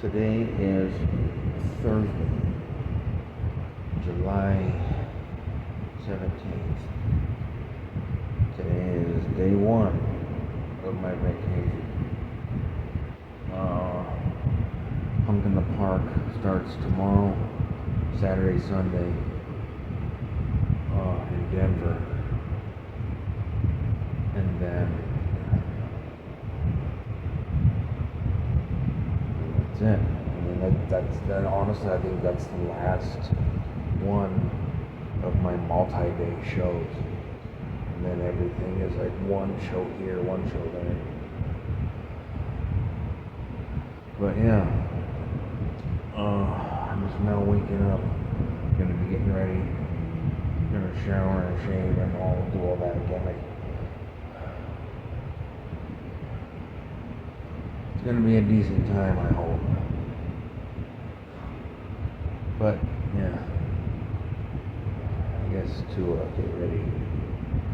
Today is Thursday, July 17th. Today is day one of my vacation. Punk in the Park starts tomorrow, Saturday, Sunday, in Denver. And then it. I mean, that's honestly, I think that's the last one of my multi-day shows, and then everything is like one show here, one show there. But yeah, I'm just now waking up, gonna be getting ready, gonna shower and shave, and I'll do all that again. It's gonna be a decent time, I hope. But yeah, I guess to get ready,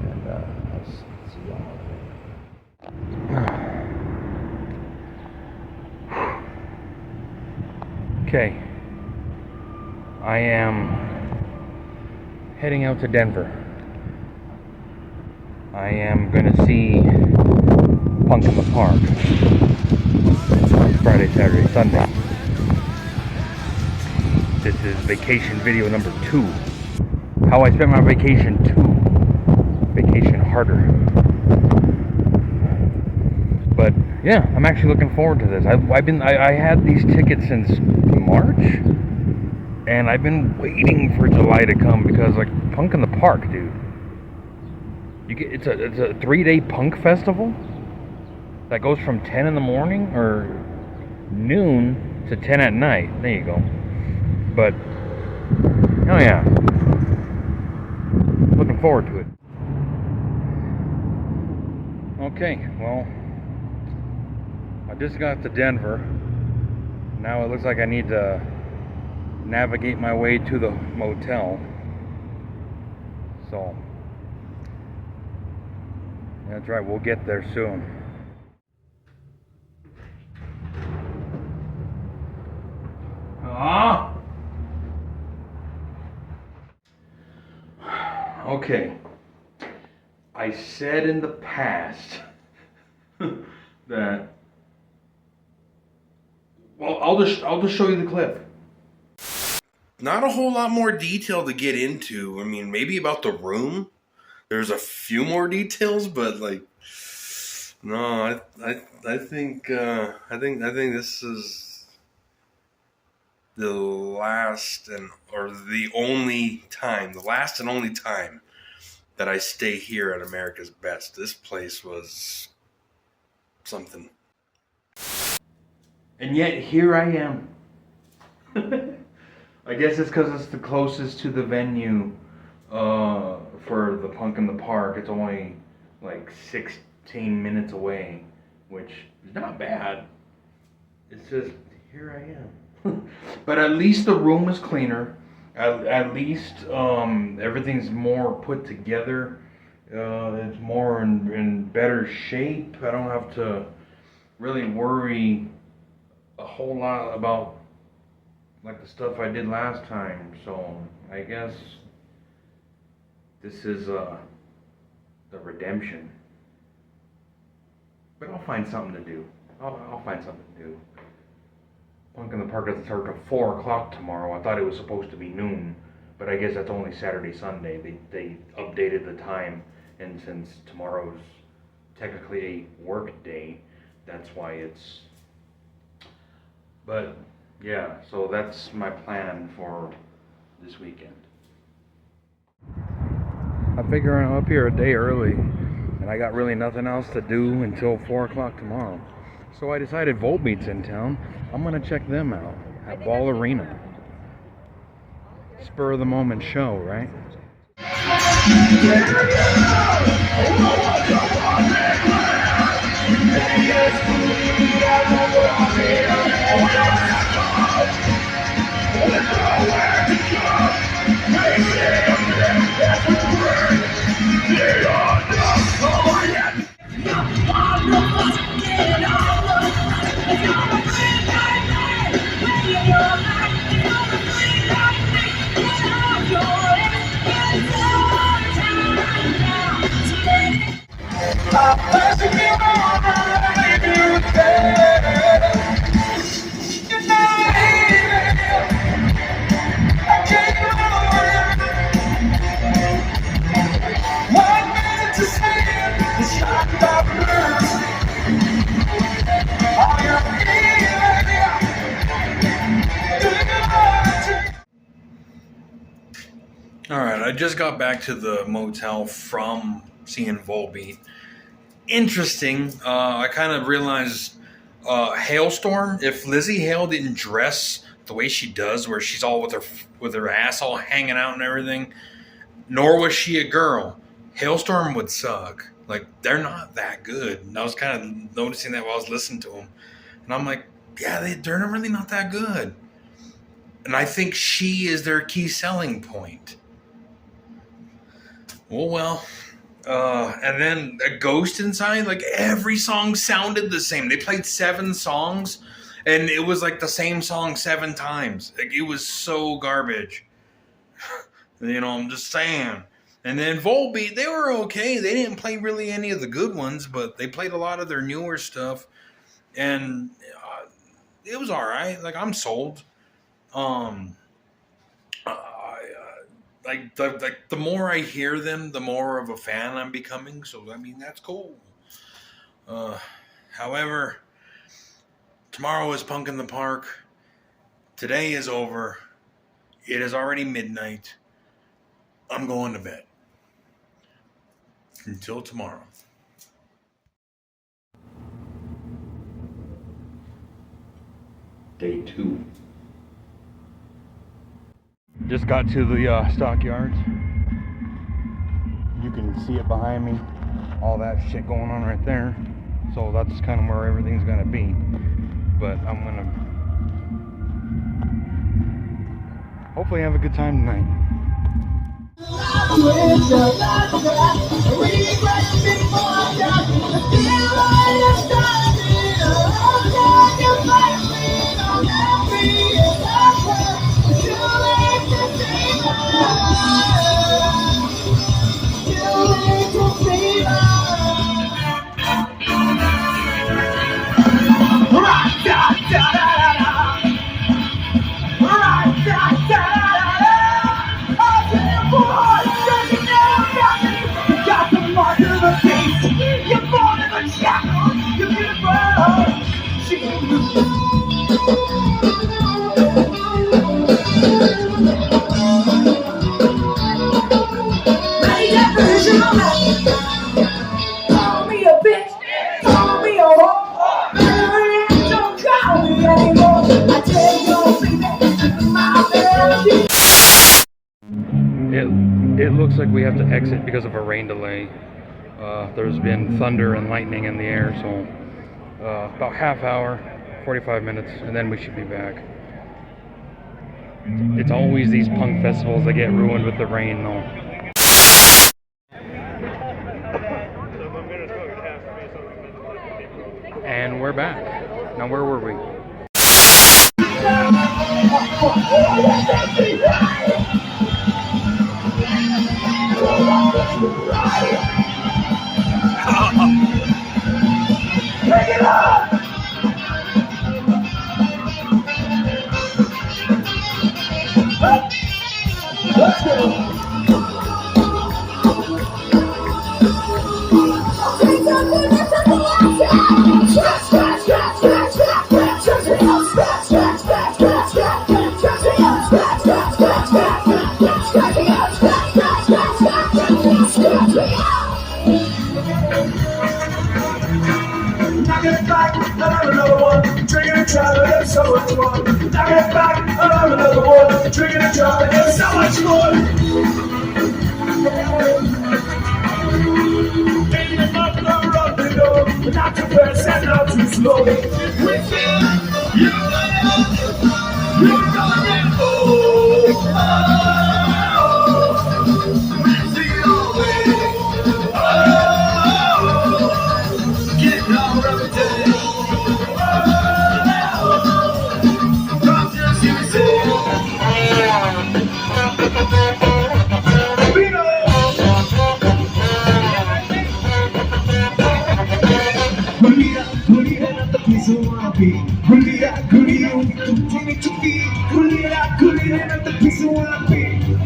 and I'll see y'all. Okay, I am heading out to Denver. I am gonna see Punk in the Park. Friday, Saturday, Sunday. This is vacation video number 2. How I spent my vacation 2. Vacation harder. But yeah, I'm actually looking forward to this. I had these tickets since March, and I've been waiting for July to come because like Punk in the Park, dude. It's a 3-day punk festival that goes from 10 in the morning or noon to 10 at night. There you go. But oh yeah, looking forward to it. Okay, well, I just got to Denver. Now it looks like I need to navigate my way to the motel. So that's right, we'll get there soon. Okay, I said in the past that, well, I'll just show you the clip. Not a whole lot more detail to get into. I mean, maybe about the room. There's a few more details, but like, no, I think this is the last and the last and only time that I stay here at America's Best. This place was something. And yet here I am. I guess it's because it's the closest to the venue for the Punk in the Park. It's only like 16 minutes away, which is not bad. It's just, here I am. But at least the room is cleaner. At least everything's more put together. It's more in better shape. I don't have to really worry a whole lot about like the stuff I did last time. So I guess this is the redemption. But I'll find something to do. I'll find something to do. Punk in the Park doesn't start till 4 o'clock tomorrow. I thought it was supposed to be noon, but I guess that's only Saturday, Sunday. They updated the time, and since tomorrow's technically a work day, that's why it's. But yeah, so that's my plan for this weekend. I figure I'm up here a day early, and I got really nothing else to do until 4 o'clock tomorrow. So I decided Volbeat's in town. I'm gonna check them out at Ball Arena. Spur of the moment show, right? Alright, I just got back to the motel from seeing Volbeat. Interesting. I kind of realized Halestorm, if Lizzie Hale didn't dress the way she does, where she's all with her ass all hanging out and everything, nor was she a girl, Halestorm would suck. Like, they're not that good. And I was kind of noticing that while I was listening to them. And I'm like, yeah, they're really not that good. And I think she is their key selling point. Well. And then a Ghost Inside, like every song sounded the same. They played 7 songs, and it was like the same song 7 times. Like, it was so garbage. You know, I'm just saying. And then Volbeat, they were okay. They didn't play really any of the good ones, but they played a lot of their newer stuff, and it was all right. Like, I'm sold. Like the more I hear them, the more of a fan I'm becoming. So, I mean, that's cool. However, tomorrow is Punk in the Park. Today is over. It is already midnight. I'm going to bed. Until tomorrow. Day 2. Just got to the stockyards. You can see it behind me. All that shit going on right there. So that's kind of where everything's gonna be. But I'm gonna hopefully have a good time tonight. It looks like we have to exit because of a rain delay. There's been thunder and lightning in the air, so about half hour, 45 minutes, and then we should be back. It's always these punk festivals that get ruined with the rain, though. And we're back. Now, where were we? Knock it back, another one. Drinking and driving, it's so much fun. Knock it back, another one. Drinking and driving, it's so much fun. Ain't it not gonna run the door? Not too fast and not too slow. We feel you you're running. Oh, it's the only. Oh, get down every day.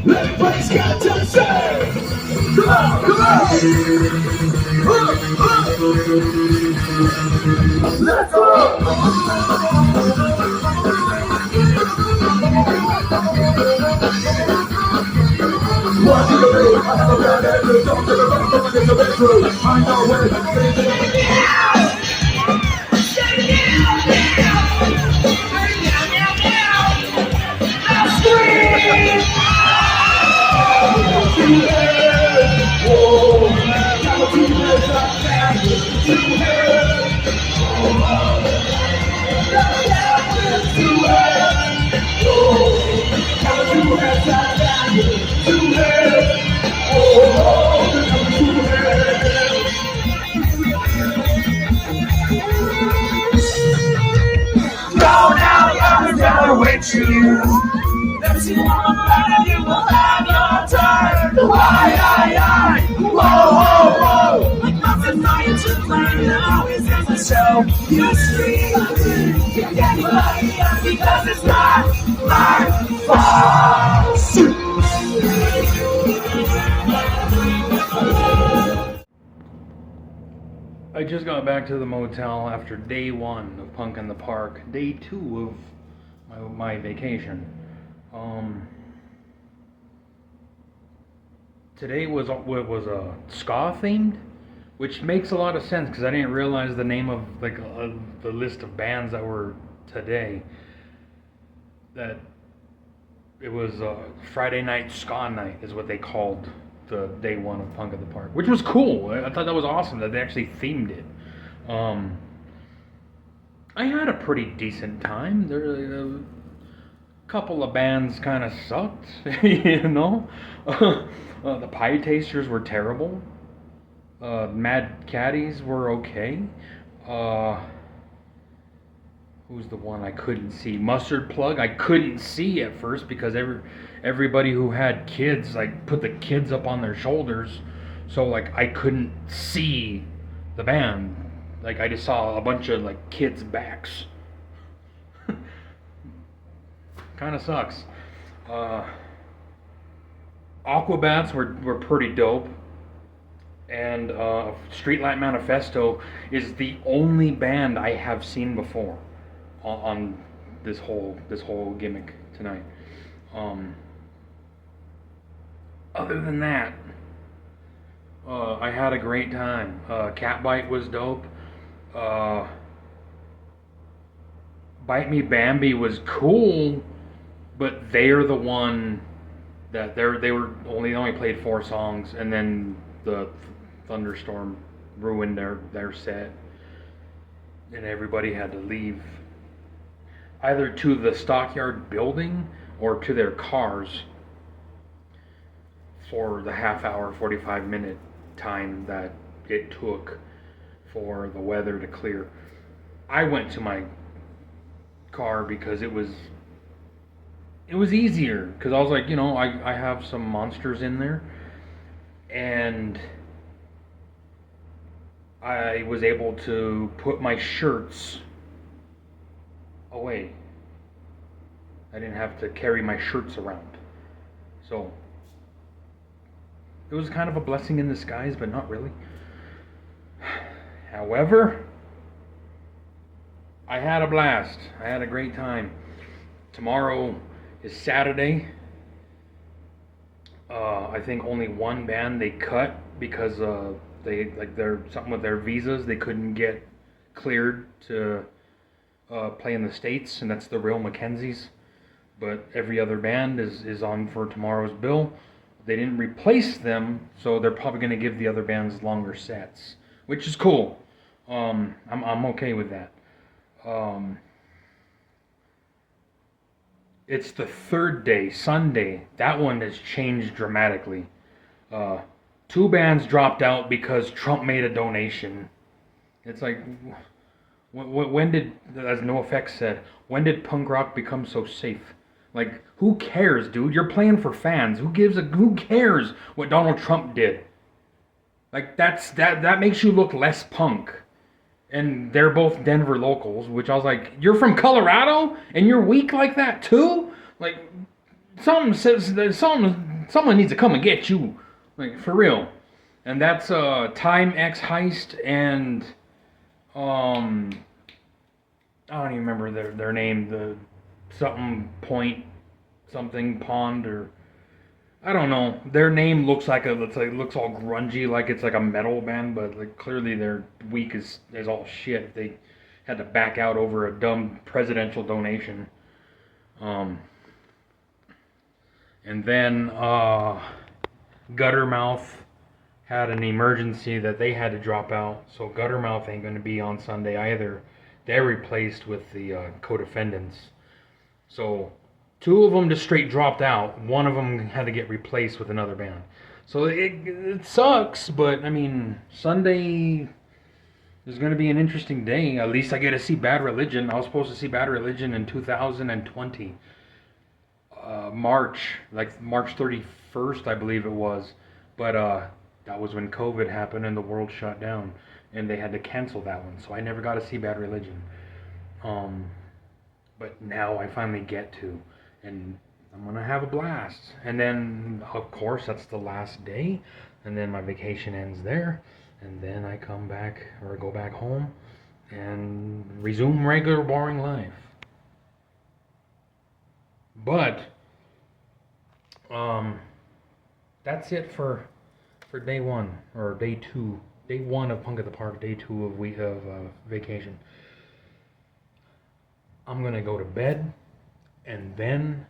Everybody's got to say, come on, come on. Let's go. What do you mean? I have a bad attitude. Don't give a fuck about the bedroom. I know where it's with you. That's you on and you will have your turn. Why, whoa, whoa, whoa. Like nothing fire to play now is in the show. You scream, you get lucky because it's not my fault. I just got back to the motel after day 1 of Punk in the Park, day 2 of my vacation. Today was ska themed, which makes a lot of sense because I didn't realize the name of the list of bands that were today. That it was Friday night ska night is what they called the day 1 of Punk in the Park, which was cool. I thought that was awesome that they actually themed it. I had a pretty decent time. There a couple of bands kind of sucked, you know. The Pie Tasters were terrible. Mad Caddies were okay. Who's the one I couldn't see? Mustard Plug. I couldn't see at first because everybody who had kids put the kids up on their shoulders, so I couldn't see the band. I just saw a bunch of kids' backs. Kind of sucks. Aquabats were pretty dope, and Streetlight Manifesto is the only band I have seen before on this whole gimmick tonight. Other than that, I had a great time. Catbite was dope. Bite Me Bambi was cool, but they're the one that they only played 4 songs, and then the thunderstorm ruined their set, and everybody had to leave either to the Stockyard building or to their cars for the half hour, 45-minute time that it took for the weather to clear. I went to my car because it was easier, because I was like, I have some monsters in there, and I was able to put my shirts away. I didn't have to carry my shirts around. So it was kind of a blessing in disguise, but not really. However, I had a blast. I had a great time. Tomorrow is Saturday. I think only one band they cut because they're something with their visas. They couldn't get cleared to play in the States, and that's the Real Mackenzies. But every other band is on for tomorrow's bill. They didn't replace them, so they're probably going to give the other bands longer sets, which is cool. I'm okay with that. It's the third day, Sunday. That one has changed dramatically. 2 bands dropped out because Trump made a donation. It's like, when did, as NoFX said, when did punk rock become so safe? Like, who cares, dude? You're playing for fans. Who cares what Donald Trump did? Like, that makes you look less punk. And they're both Denver locals, which I was like, you're from Colorado and you're weak like that too? Like, someone needs to come and get you. Like, for real. And that's Time X Heist and I don't even remember their name, the something point something pond, or I don't know. Their name looks like looks all grungy, like it's like a metal band, but like clearly they're weak as all shit. They had to back out over a dumb presidential donation. And then Guttermouth had an emergency that they had to drop out, so Guttermouth ain't going to be on Sunday either. They're replaced with the co-defendants. So 2 of them just straight dropped out. 1 of them had to get replaced with another band. So it sucks, but I mean, Sunday is going to be an interesting day. At least I get to see Bad Religion. I was supposed to see Bad Religion in 2020. March 31st, I believe it was. But that was when COVID happened and the world shut down. And they had to cancel that one. So I never got to see Bad Religion. But now I finally get to. And I'm going to have a blast. And then, of course, that's the last day. And then my vacation ends there. And then I come back, or go back home, and resume regular boring life. But, that's it for day 1, or day 2. Day 1 of Punk at the Park, day 2 of vacation. I'm going to go to bed. And then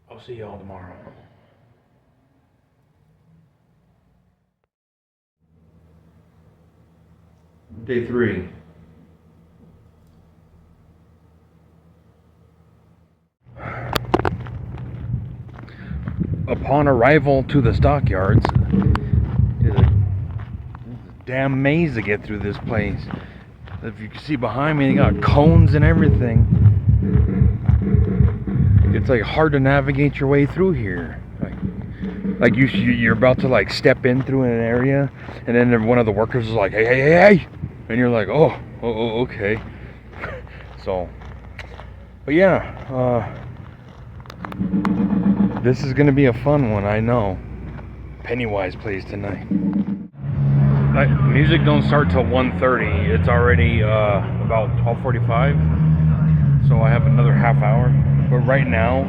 I'll see y'all tomorrow. Day 3. Upon arrival to the stockyards, it's a damn maze to get through this place. If you can see behind me, they got cones and everything. It's like hard to navigate your way through here. Like you're about to like step in through an area, and then one of the workers is like, hey, and you're like, oh, okay. So, but yeah, this is gonna be a fun one, I know. Pennywise plays tonight. Music don't start till 1:30. It's already about 12:45, so I have another half hour. But right now,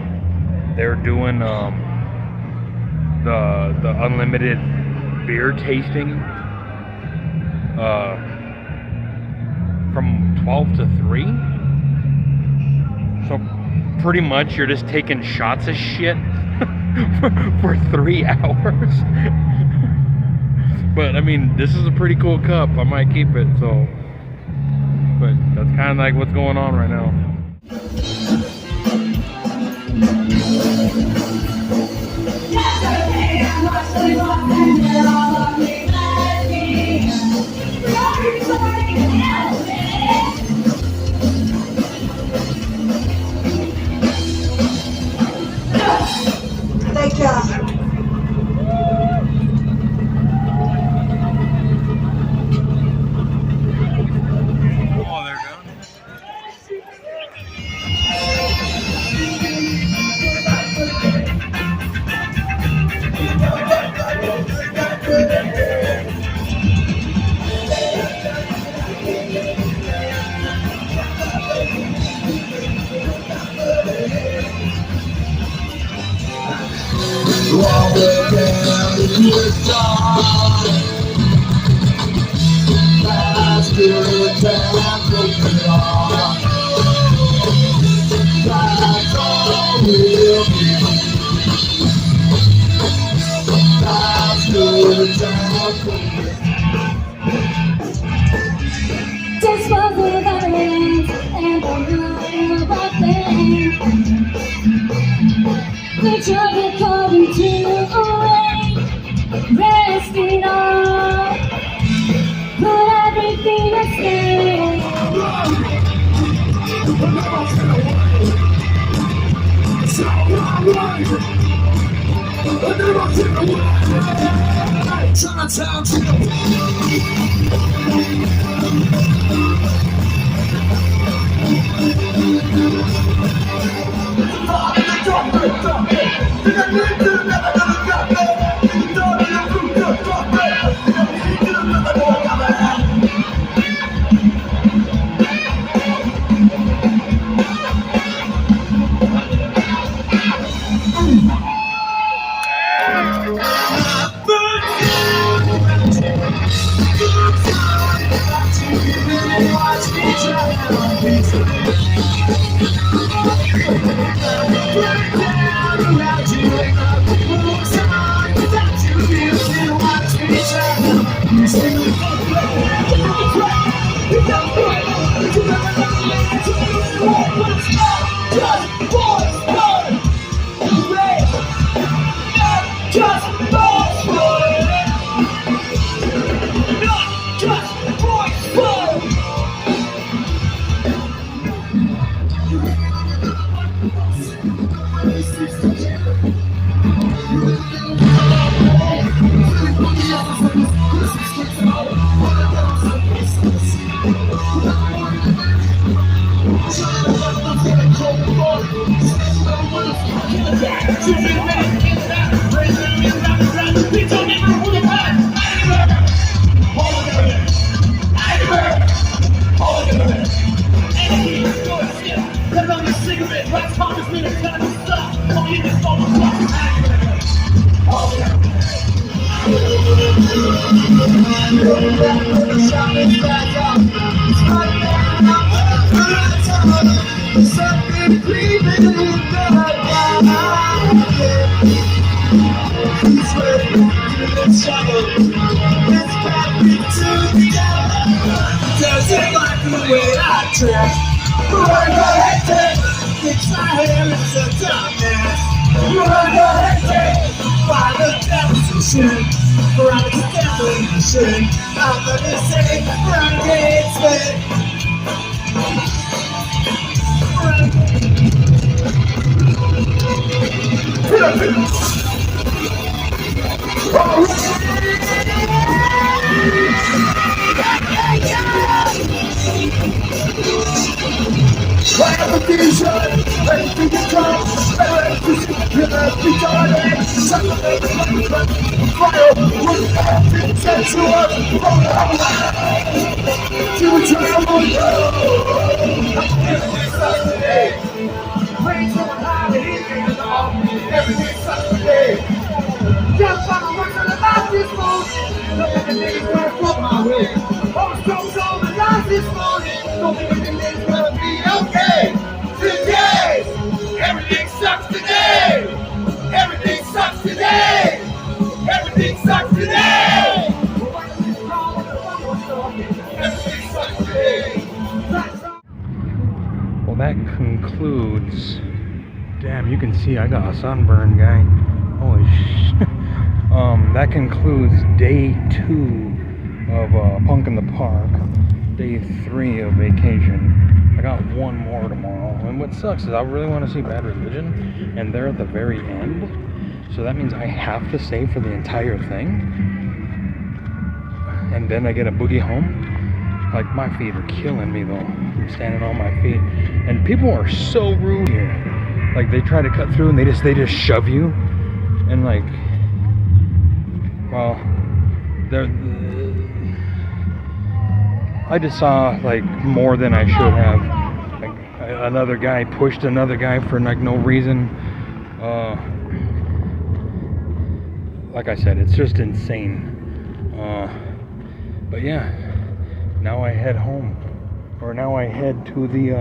they're doing the unlimited beer tasting from 12 to 3. So pretty much you're just taking shots of shit for 3 hours. But I mean, this is a pretty cool cup. I might keep it, so. But that's kind of like what's going on right now. Thank you. Just for the violence and the love of them. The journey according to a way, resting on, put everything at stake. Chinatown to Well, that concludes. Damn, you can see I got a sunburn, guy. Holy shit. That concludes day 2 of Punk in the Park. Day 3 of vacation. I got one more tomorrow. And what sucks is I really want to see Bad Religion, and they're at the very end. So that means I have to stay for the entire thing. And then I get a boogie home. Like, my feet are killing me though. I'm standing on my feet. And people are so rude here. Like, they try to cut through and they just shove you. And like, well, I just saw like more than I should have. Like, another guy pushed another guy for like no reason. like I said, it's just insane. But yeah, now I head home, or now I head to the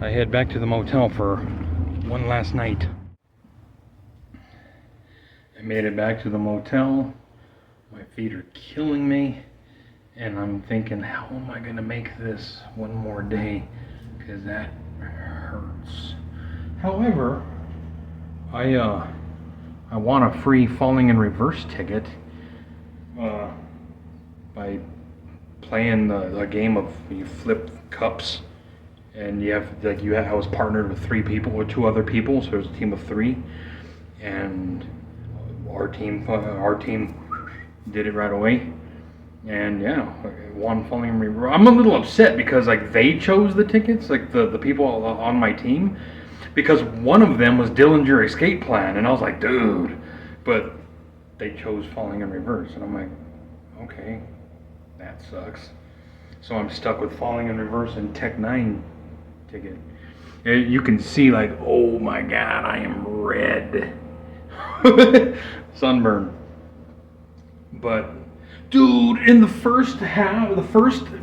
I head back to the motel for one last night. I made it back to the motel. My feet are killing me, and I'm thinking, how am I gonna make this one more day? Because that hurts. However, I won a free falling in reverse ticket by playing the game of you flip cups, and I was partnered with 3 people, or 2 other people, so there's a team of 3, and our team did it right away, and yeah, I won falling in reverse. I'm a little upset because like they chose the tickets, like the people on my team, because one of them was Dillinger Escape Plan, and I was like, dude, but they chose falling in reverse, and I'm like, okay, that sucks. So I'm stuck with falling in reverse and Tech 9 ticket. You can see like, oh my god, I am red. Sunburn. But dude, in the first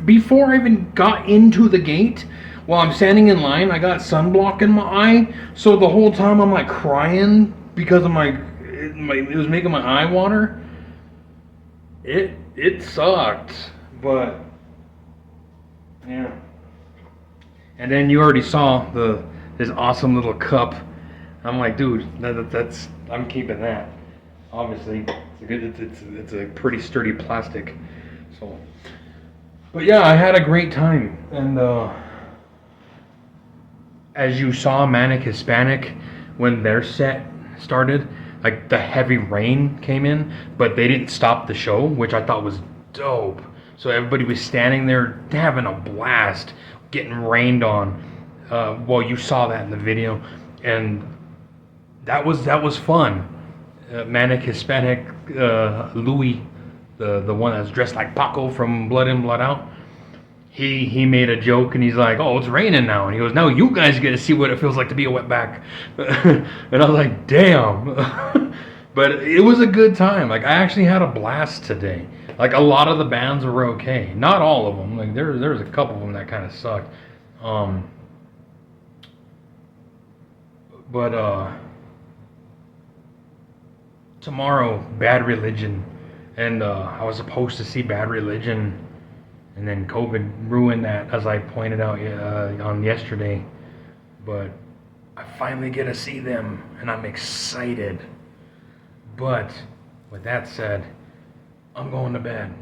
before I even got into the gate, while I'm standing in line, I got sunblock in my eye, so the whole time I'm like crying because of it was making my eye water. It sucked, but yeah. And then you already saw this awesome little cup. I'm like, dude, that's I'm keeping that. Obviously, it's a pretty sturdy plastic. So, but yeah, I had a great time, and as you saw, Manic Hispanic, when their set started, like the heavy rain came in, but they didn't stop the show, which I thought was dope. So everybody was standing there having a blast, getting rained on. Well, you saw that in the video, and that was fun. Manic Hispanic Louis, the one that's dressed like Paco from Blood In, Blood Out, he made a joke, and he's like, oh, it's raining now, and he goes, now you guys get to see what it feels like to be a wetback. And I was like, damn. But it was a good time. Like, I actually had a blast today. Like, a lot of the bands were okay, not all of them. Like, there was a couple of them that kind of sucked. But tomorrow, Bad Religion, and I was supposed to see Bad Religion, and then COVID ruined that, as I pointed out on yesterday. But I finally get to see them, and I'm excited. But with that said, I'm going to bed.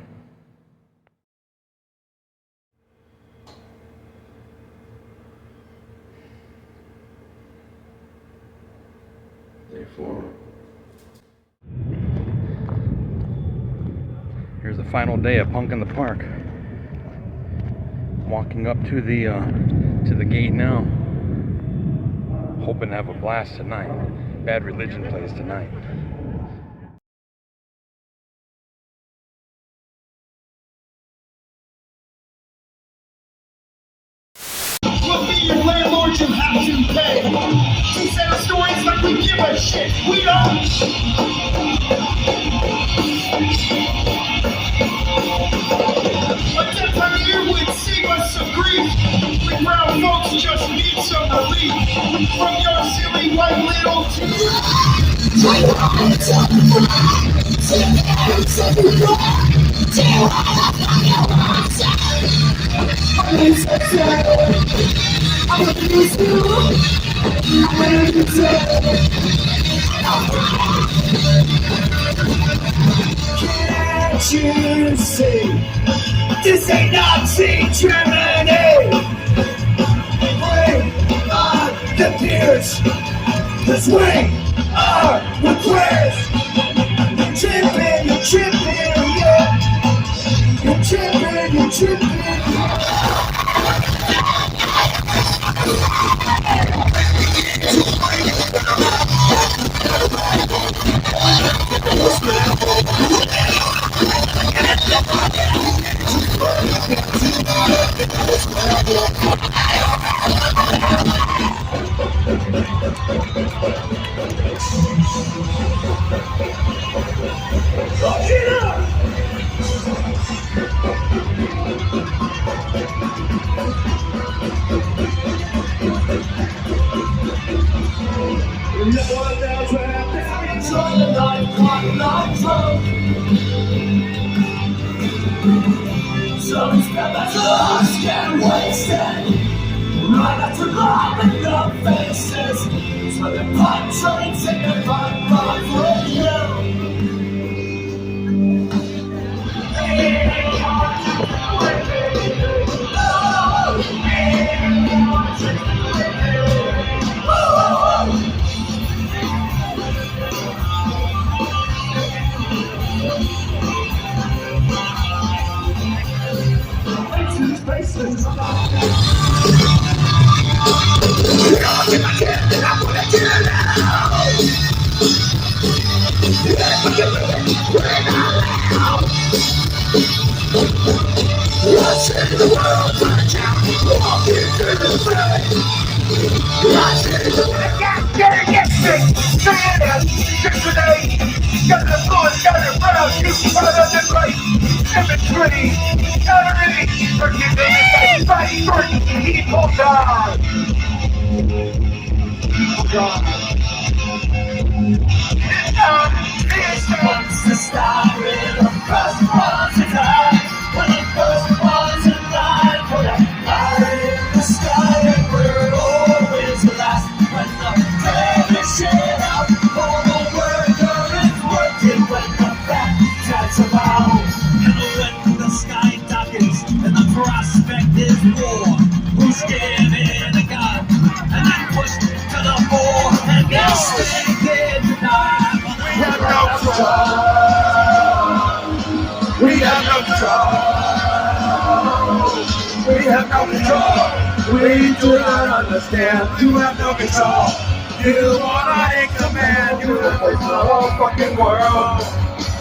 Day 4. Here's the final day of Punk in the Park. Walking up to the gate now. Hoping to have a blast tonight. Bad Religion plays tonight. We'll be your landlord, you have to pay. To sell stories like we give a shit. We don't. A death pioneer would save us some grief. We brown folks just need some relief from your silly white little Can't you see? This ain't Nazi Germany. Bring on the beers, 'cause we are requests. You're tripping, yeah. You're tripping, So spend that lost and wasted. Right after love in your faces. So the punctuates in the fun with you. We have no control. We have no control. We do not understand. You have no control. You are in command. You have the whole fucking world.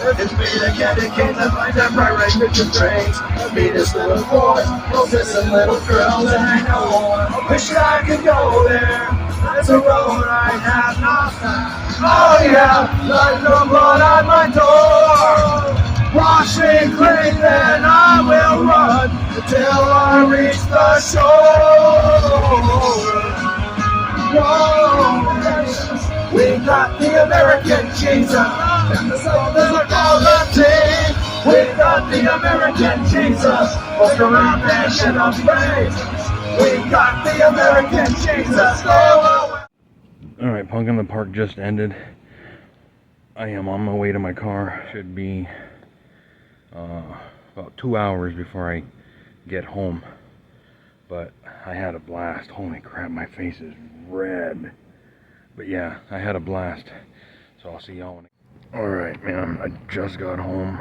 It's me that dedicates and find that right picture strange. Be this little boy, this little girl that I know. I wish I could go there. That's a road I have not found. Oh yeah, like no blood on my door. Washing clean, then I will run until I reach the shore. Whoa. We got the American Jesus, and the soldiers are called the team. We got the American Jesus, walk around and shit on praise. We got the American Jesus. Alright, Punk in the Park just ended. I am on my way to my car. Should be about 2 hours before I get home. But I had a blast. Holy crap, my face is red. But yeah, I had a blast. So I'll see y'all when Alright, man, I just got home.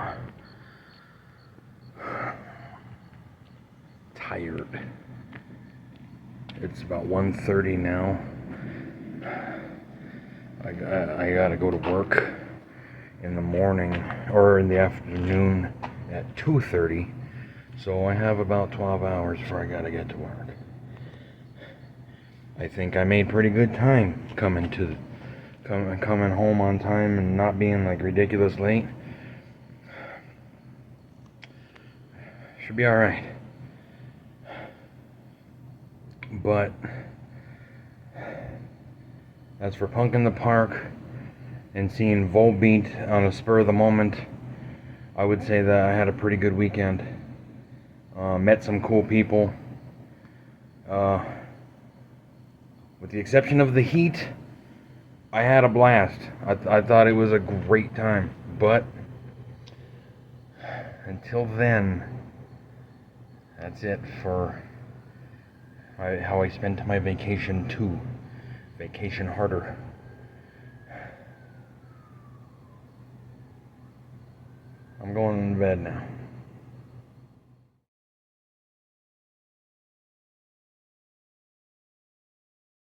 Tired. It's about 1:30 now. I gotta go to work in the morning, or in the afternoon at 2:30. So I have about 12 hours before I gotta get to work. I think I made pretty good time coming home on time and not being like ridiculous late. Should be alright. But as for Punk in the Park and seeing Volbeat on a spur of the moment, I would say that I had a pretty good weekend. Met some cool people. With the exception of the heat, I had a blast. I thought it was a great time. But until then, that's it for how I spent my vacation too. Vacation harder. I'm going to bed now.